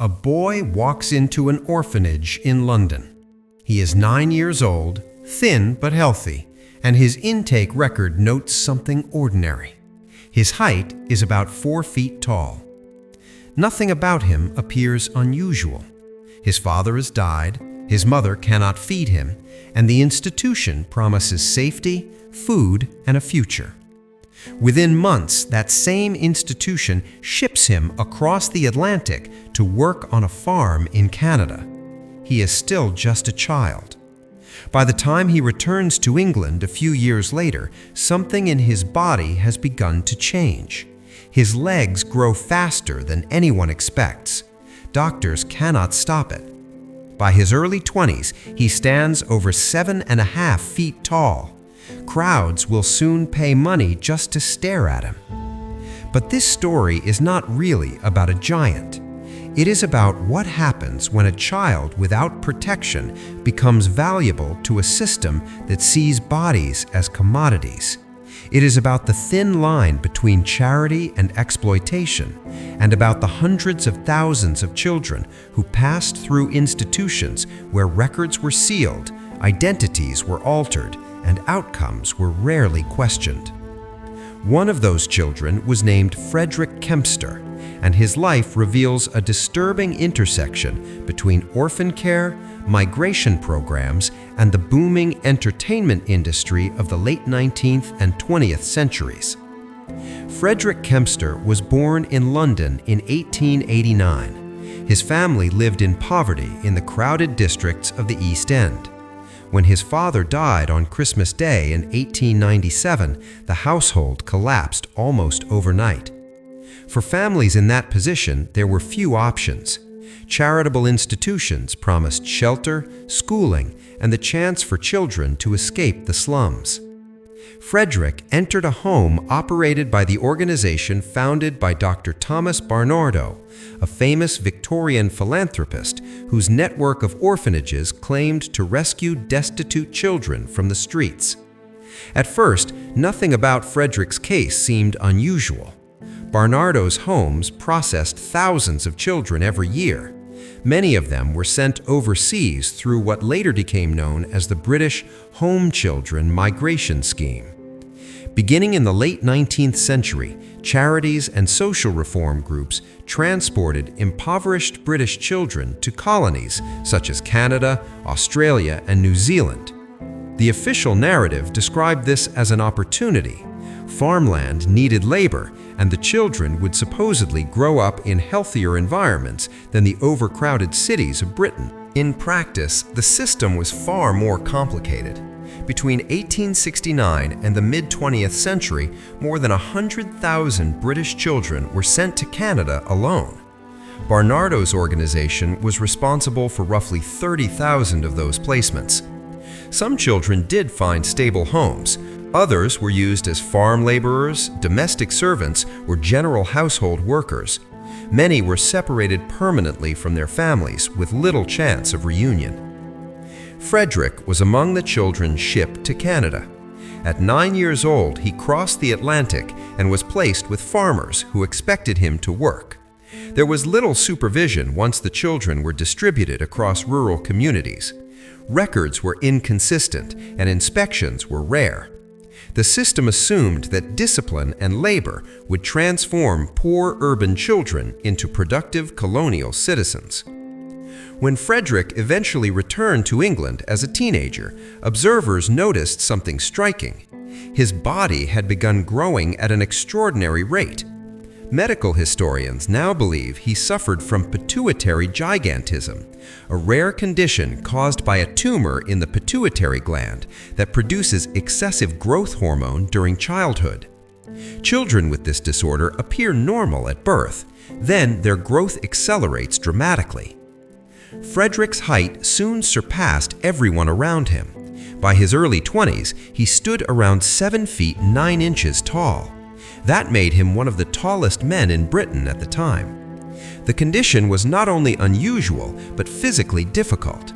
A boy walks into an orphanage in London. He is 9 years old, thin but healthy, and his intake record notes something ordinary. His height is about 4 feet tall. Nothing about him appears unusual. His father has died, his mother cannot feed him, and the institution promises safety, food, and a future. Within months, that same institution ships him across the Atlantic to work on a farm in Canada. He is still just a child. By the time he returns to England a few years later, something in his body has begun to change. His legs grow faster than anyone expects. Doctors cannot stop it. By his early 20s, he stands over 7.5 feet tall. Crowds will soon pay money just to stare at him. But this story is not really about a giant. It is about what happens when a child without protection becomes valuable to a system that sees bodies as commodities. It is about the thin line between charity and exploitation, and about the hundreds of thousands of children who passed through institutions where records were sealed, identities were altered, and outcomes were rarely questioned. One of those children was named Frederick Kempster, and his life reveals a disturbing intersection between orphan care, migration programs, and the booming entertainment industry of the late 19th and 20th centuries. Frederick Kempster was born in London in 1889. His family lived in poverty in the crowded districts of the East End. When his father died on Christmas Day in 1897, the household collapsed almost overnight. For families in that position, there were few options. Charitable institutions promised shelter, schooling, and the chance for children to escape the slums. Frederick entered a home operated by the organization founded by Dr. Thomas Barnardo, a famous Victorian philanthropist whose network of orphanages claimed to rescue destitute children from the streets. At first, nothing about Frederick's case seemed unusual. Barnardo's homes processed thousands of children every year. Many of them were sent overseas through what later became known as the British Home Children Migration Scheme. Beginning in the late 19th century, charities and social reform groups transported impoverished British children to colonies such as Canada, Australia, and New Zealand. The official narrative described this as an opportunity. Farmland needed labor, and the children would supposedly grow up in healthier environments than the overcrowded cities of Britain. In practice, the system was far more complicated. Between 1869 and the mid-20th century, more than 100,000 British children were sent to Canada alone. Barnardo's organization was responsible for roughly 30,000 of those placements. Some children did find stable homes. Others were used as farm laborers, domestic servants, or general household workers. Many were separated permanently from their families with little chance of reunion. Frederick was among the children shipped to Canada. At 9 years old, he crossed the Atlantic and was placed with farmers who expected him to work. There was little supervision once the children were distributed across rural communities. Records were inconsistent and inspections were rare. The system assumed that discipline and labor would transform poor urban children into productive colonial citizens. When Frederick eventually returned to England as a teenager, observers noticed something striking. His body had begun growing at an extraordinary rate. Medical historians now believe he suffered from pituitary gigantism, a rare condition caused by a tumor in the pituitary gland that produces excessive growth hormone during childhood. Children with this disorder appear normal at birth, then their growth accelerates dramatically. Frederick's height soon surpassed everyone around him. By his early 20s, he stood around 7 feet 9 inches tall. That made him one of the tallest men in Britain at the time. The condition was not only unusual, but physically difficult.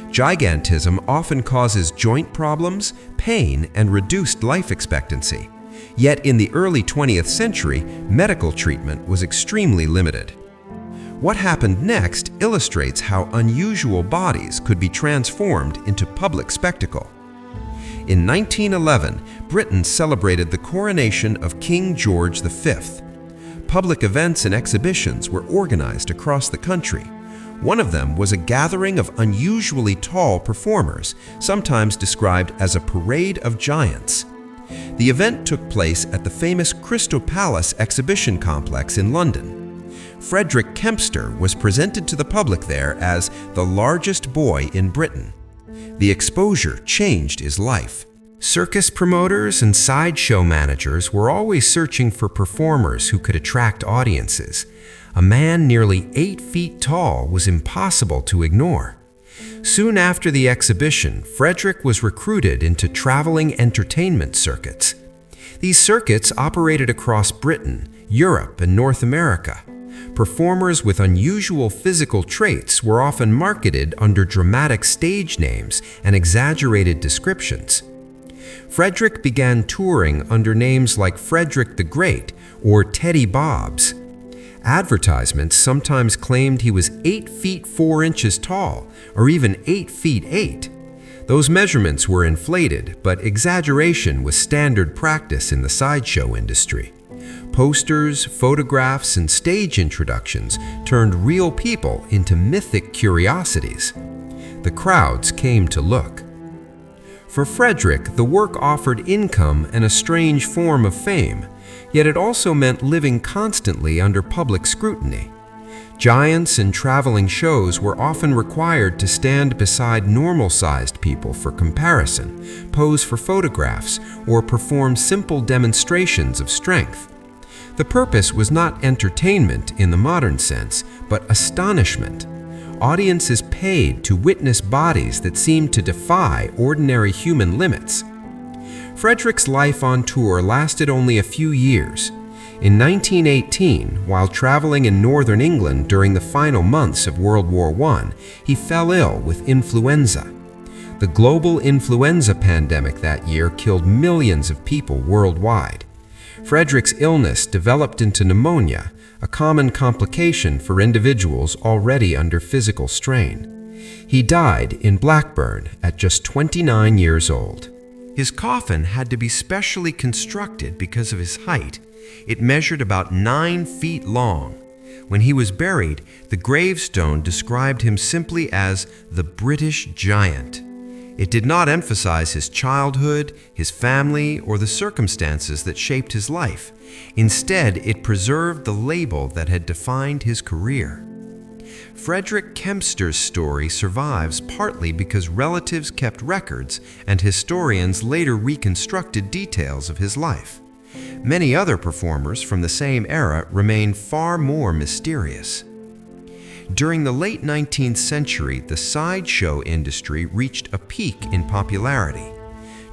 Gigantism often causes joint problems, pain, and reduced life expectancy. Yet in the early 20th century, medical treatment was extremely limited. What happened next illustrates how unusual bodies could be transformed into public spectacle. In 1911, Britain celebrated the coronation of King George V. Public events and exhibitions were organized across the country. One of them was a gathering of unusually tall performers, sometimes described as a parade of giants. The event took place at the famous Crystal Palace exhibition complex in London. Frederick Kempster was presented to the public there as the largest boy in Britain. The exposure changed his life. Circus promoters and sideshow managers were always searching for performers who could attract audiences. A man nearly 8 feet tall was impossible to ignore. Soon after the exhibition, Frederick was recruited into traveling entertainment circuits. These circuits operated across Britain, Europe, and North America. Performers with unusual physical traits were often marketed under dramatic stage names and exaggerated descriptions. Frederick began touring under names like Frederick the Great or Teddy Bobs. Advertisements sometimes claimed he was 8 feet 4 inches tall, or even 8 feet 8. Those measurements were inflated, but exaggeration was standard practice in the sideshow industry. Posters, photographs, and stage introductions turned real people into mythic curiosities. The crowds came to look. For Frederick, the work offered income and a strange form of fame, yet it also meant living constantly under public scrutiny. Giants and traveling shows were often required to stand beside normal-sized people for comparison, pose for photographs, or perform simple demonstrations of strength. The purpose was not entertainment in the modern sense, but astonishment. Audiences paid to witness bodies that seemed to defy ordinary human limits. Frederick's life on tour lasted only a few years. In 1918, while traveling in northern England during the final months of World War I, he fell ill with influenza. The global influenza pandemic that year killed millions of people worldwide. Frederick's illness developed into pneumonia, a common complication for individuals already under physical strain. He died in Blackburn at just 29 years old. His coffin had to be specially constructed because of his height. It measured about 9 feet long. When he was buried, the gravestone described him simply as the British Giant. It did not emphasize his childhood, his family, or the circumstances that shaped his life. Instead, it preserved the label that had defined his career. Frederick Kempster's story survives partly because relatives kept records and historians later reconstructed details of his life. Many other performers from the same era remain far more mysterious. During the late 19th century, the sideshow industry reached a peak in popularity.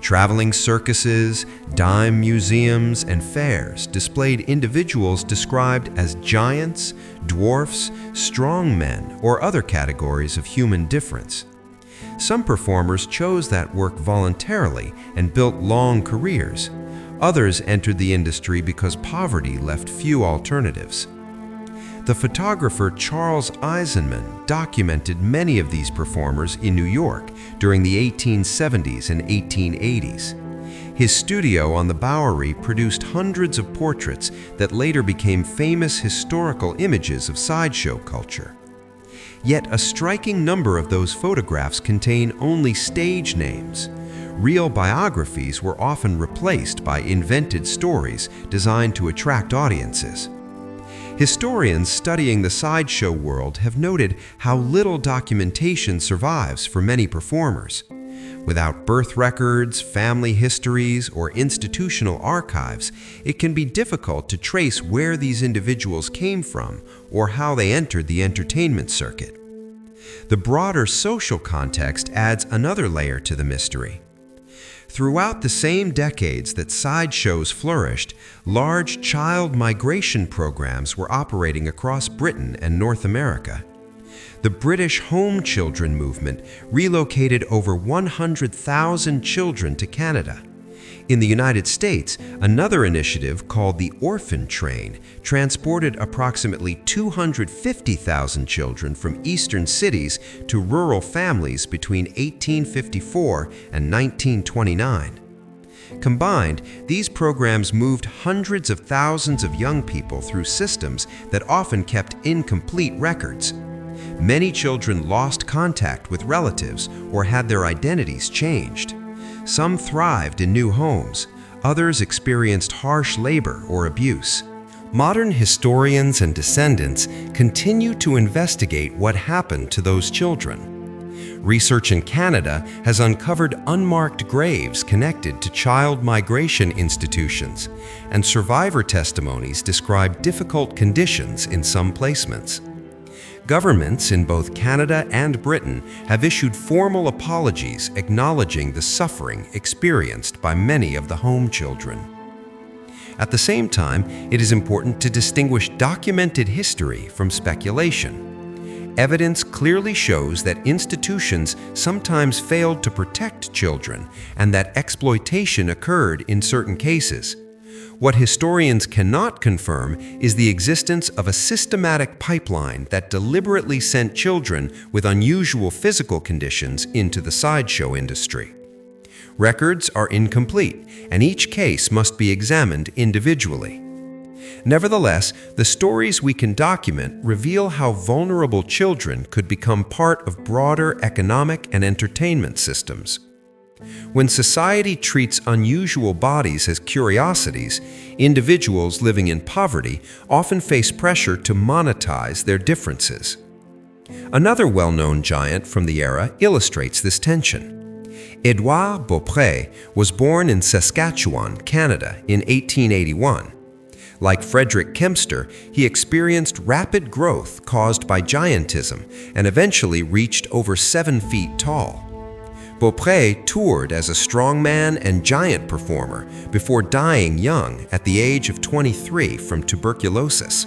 Traveling circuses, dime museums, and fairs displayed individuals described as giants, dwarfs, strong men, or other categories of human difference. Some performers chose that work voluntarily and built long careers. Others entered the industry because poverty left few alternatives. The photographer Charles Eisenman documented many of these performers in New York during the 1870s and 1880s. His studio on the Bowery produced hundreds of portraits that later became famous historical images of sideshow culture. Yet a striking number of those photographs contain only stage names. Real biographies were often replaced by invented stories designed to attract audiences. Historians studying the sideshow world have noted how little documentation survives for many performers. Without birth records, family histories, or institutional archives, it can be difficult to trace where these individuals came from or how they entered the entertainment circuit. The broader social context adds another layer to the mystery. Throughout the same decades that sideshows flourished, large child migration programs were operating across Britain and North America. The British Home Children movement relocated over 100,000 children to Canada. In the United States, another initiative called the Orphan Train transported approximately 250,000 children from eastern cities to rural families between 1854 and 1929. Combined, these programs moved hundreds of thousands of young people through systems that often kept incomplete records. Many children lost contact with relatives or had their identities changed. Some thrived in new homes, others experienced harsh labor or abuse. Modern historians and descendants continue to investigate what happened to those children. Research in Canada has uncovered unmarked graves connected to child migration institutions, and survivor testimonies describe difficult conditions in some placements. Governments in both Canada and Britain have issued formal apologies acknowledging the suffering experienced by many of the home children. At the same time, it is important to distinguish documented history from speculation. Evidence clearly shows that institutions sometimes failed to protect children and that exploitation occurred in certain cases. What historians cannot confirm is the existence of a systematic pipeline that deliberately sent children with unusual physical conditions into the sideshow industry. Records are incomplete, and each case must be examined individually. Nevertheless, the stories we can document reveal how vulnerable children could become part of broader economic and entertainment systems. When society treats unusual bodies as curiosities, individuals living in poverty often face pressure to monetize their differences. Another well-known giant from the era illustrates this tension. Edouard Beaupré was born in Saskatchewan, Canada in 1881. Like Frederick Kempster, he experienced rapid growth caused by gigantism and eventually reached over 7 feet tall. Beaupré toured as a strongman and giant performer before dying young at the age of 23 from tuberculosis.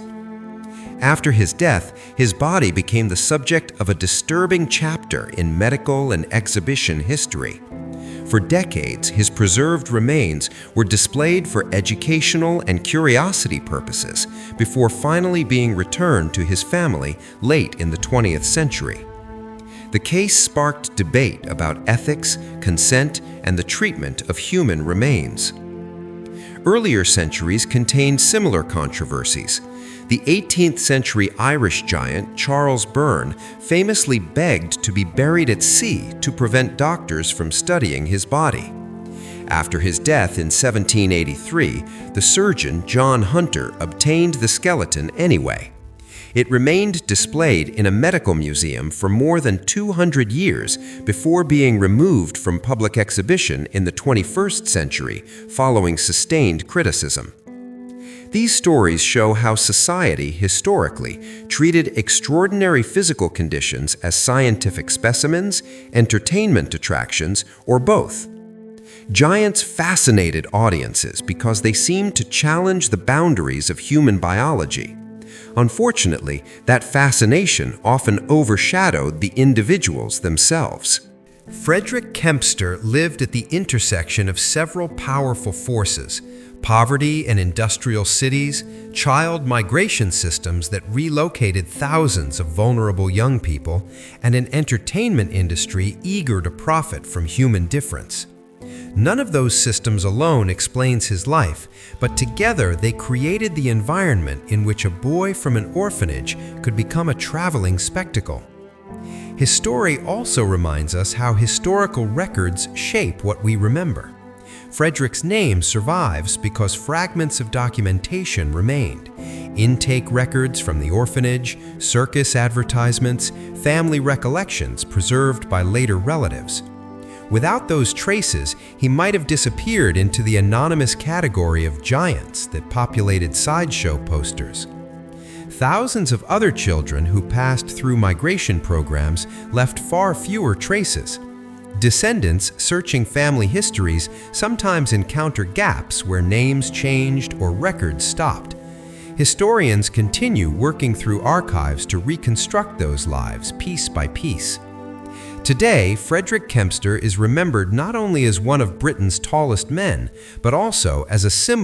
After his death, his body became the subject of a disturbing chapter in medical and exhibition history. For decades, his preserved remains were displayed for educational and curiosity purposes before finally being returned to his family late in the 20th century. The case sparked debate about ethics, consent, and the treatment of human remains. Earlier centuries contained similar controversies. The 18th century Irish giant Charles Byrne famously begged to be buried at sea to prevent doctors from studying his body. After his death in 1783, the surgeon John Hunter obtained the skeleton anyway. It remained displayed in a medical museum for more than 200 years before being removed from public exhibition in the 21st century following sustained criticism. These stories show how society, historically, treated extraordinary physical conditions as scientific specimens, entertainment attractions, or both. Giants fascinated audiences because they seemed to challenge the boundaries of human biology. Unfortunately, that fascination often overshadowed the individuals themselves. Frederick Kempster lived at the intersection of several powerful forces: poverty and industrial cities, child migration systems that relocated thousands of vulnerable young people, and an entertainment industry eager to profit from human difference. None of those systems alone explains his life, but together they created the environment in which a boy from an orphanage could become a traveling spectacle. His story also reminds us how historical records shape what we remember. Frederick's name survives because fragments of documentation remained: intake records from the orphanage, circus advertisements, family recollections preserved by later relatives. Without those traces, he might have disappeared into the anonymous category of giants that populated sideshow posters. Thousands of other children who passed through migration programs left far fewer traces. Descendants searching family histories sometimes encounter gaps where names changed or records stopped. Historians continue working through archives to reconstruct those lives piece by piece. Today, Frederick Kempster is remembered not only as one of Britain's tallest men, but also as a symbol